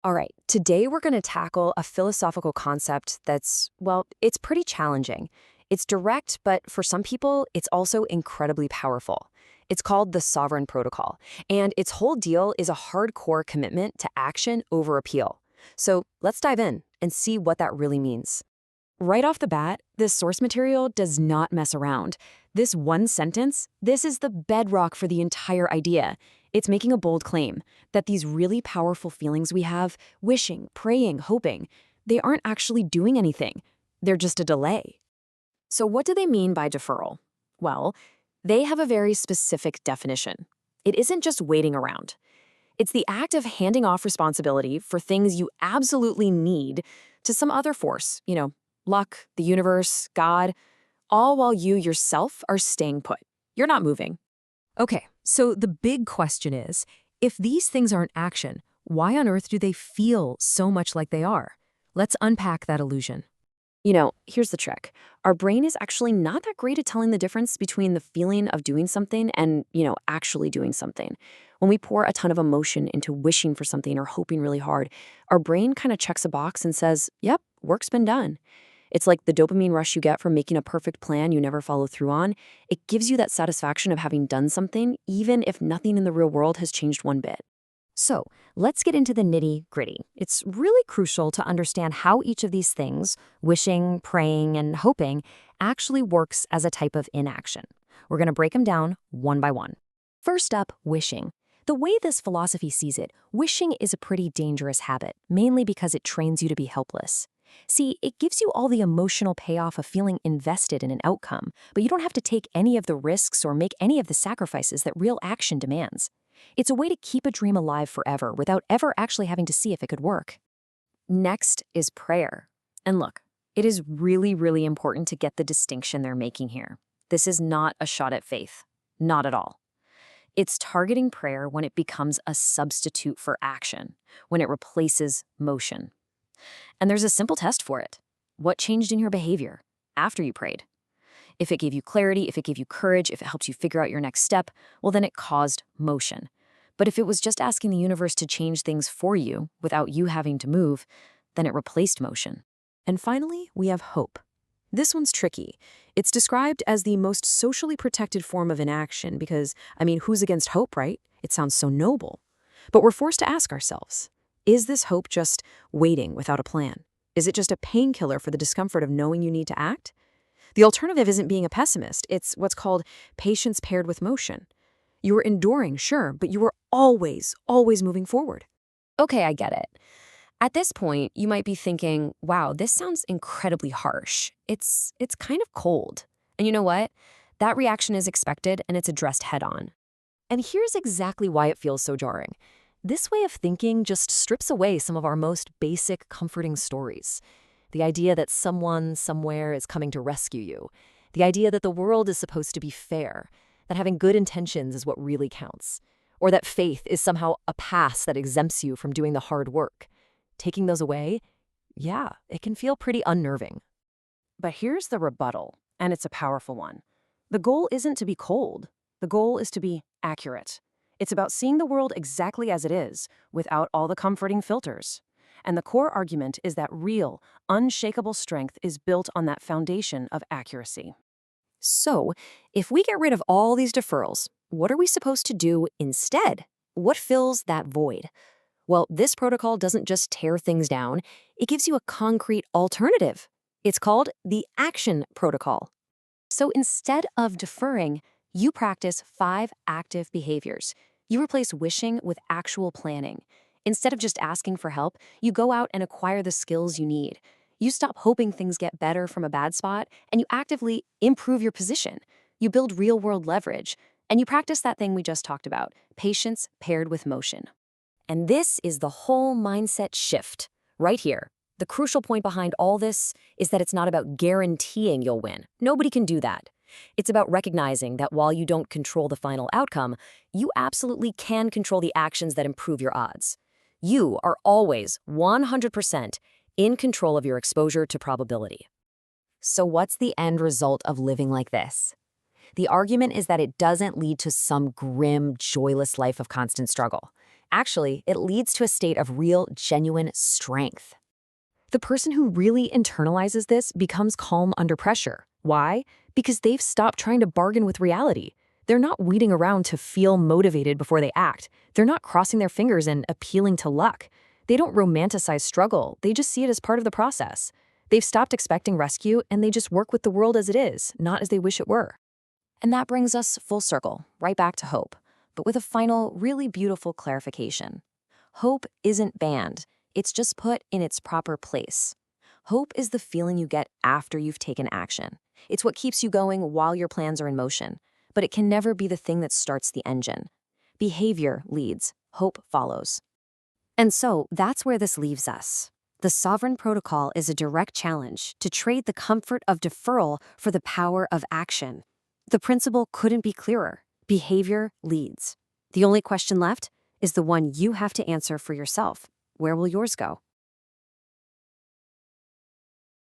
All right, today we're going to tackle a philosophical concept that's, well, it's pretty challenging. It's direct, but for some people, it's also incredibly powerful. It's called the Sovereign Protocol, and its whole deal is a hardcore commitment to action over appeal. So let's dive in and see what that really means. Right off the bat, this source material does not mess around. This one sentence, this is the bedrock for the entire idea. It's making a bold claim that these really powerful feelings we have, wishing, praying, hoping, they aren't actually doing anything. They're just a delay. So what do they mean by deferral? Well, they have a very specific definition. It isn't just waiting around. It's the act of handing off responsibility for things you absolutely need to some other force, luck, the universe, God, all while you yourself are staying put. You're not moving. Okay, so the big question is, if these things aren't action, why on earth do they feel so much like they are? Let's unpack that illusion. Here's the trick. Our brain is actually not that great at telling the difference between the feeling of doing something and, actually doing something. When we pour a ton of emotion into wishing for something or hoping really hard, our brain kind of checks a box and says, yep, work's been done. It's like the dopamine rush you get from making a perfect plan you never follow through on. It gives you that satisfaction of having done something, even if nothing in the real world has changed one bit. So, let's get into the nitty-gritty. It's really crucial to understand how each of these things, wishing, praying, and hoping, actually works as a type of inaction. We're going to break them down one by one. First up, wishing. The way this philosophy sees it, wishing is a pretty dangerous habit, mainly because it trains you to be helpless. See, it gives you all the emotional payoff of feeling invested in an outcome, but you don't have to take any of the risks or make any of the sacrifices that real action demands. It's a way to keep a dream alive forever without ever actually having to see if it could work. Next is prayer. And look, it is really, really important to get the distinction they're making here. This is not a shot at faith. Not at all. It's targeting prayer when it becomes a substitute for action, when it replaces motion. And there's a simple test for it. What changed in your behavior after you prayed? If it gave you clarity, if it gave you courage, if it helped you figure out your next step, well, then it caused motion. But if it was just asking the universe to change things for you without you having to move, then it replaced motion. And finally, we have hope. This one's tricky. It's described as the most socially protected form of inaction because, who's against hope, right? It sounds so noble. But we're forced to ask ourselves, is this hope just waiting without a plan? Is it just a painkiller for the discomfort of knowing you need to act? The alternative isn't being a pessimist. It's what's called patience paired with motion. You were enduring, sure, but you were always, always moving forward. Okay, I get it. At this point, you might be thinking, wow, this sounds incredibly harsh. It's kind of cold. And you know what? That reaction is expected and it's addressed head on. And here's exactly why it feels so jarring. This way of thinking just strips away some of our most basic, comforting stories. The idea that someone, somewhere is coming to rescue you. The idea that the world is supposed to be fair, that having good intentions is what really counts. Or that faith is somehow a pass that exempts you from doing the hard work. Taking those away, yeah, it can feel pretty unnerving. But here's the rebuttal, and it's a powerful one. The goal isn't to be cold. The goal is to be accurate. It's about seeing the world exactly as it is, without all the comforting filters. And the core argument is that real, unshakable strength is built on that foundation of accuracy. So, if we get rid of all these deferrals, what are we supposed to do instead? What fills that void? Well, this protocol doesn't just tear things down, it gives you a concrete alternative. It's called the Action Protocol. So instead of deferring, you practice 5 active behaviors. You replace wishing with actual planning. Instead of just asking for help, you go out and acquire the skills you need. You stop hoping things get better from a bad spot, and you actively improve your position. You build real-world leverage, and you practice that thing we just talked about, patience paired with motion. And this is the whole mindset shift, right here. The crucial point behind all this is that it's not about guaranteeing you'll win. Nobody can do that. It's about recognizing that while you don't control the final outcome, you absolutely can control the actions that improve your odds. You are always 100% in control of your exposure to probability. So what's the end result of living like this? The argument is that it doesn't lead to some grim, joyless life of constant struggle. Actually, it leads to a state of real, genuine strength. The person who really internalizes this becomes calm under pressure. Why? Because they've stopped trying to bargain with reality. They're not waiting around to feel motivated before they act. They're not crossing their fingers and appealing to luck. They don't romanticize struggle, they just see it as part of the process. They've stopped expecting rescue and they just work with the world as it is, not as they wish it were. And that brings us full circle, right back to hope, but with a final, really beautiful clarification. Hope isn't banned, it's just put in its proper place. Hope is the feeling you get after you've taken action. It's what keeps you going while your plans are in motion, but it can never be the thing that starts the engine. Behavior leads, hope follows. And so that's where this leaves us. The Sovereign Protocol is a direct challenge to trade the comfort of deferral for the power of action. The principle couldn't be clearer. Behavior leads. The only question left is the one you have to answer for yourself. Where will yours go?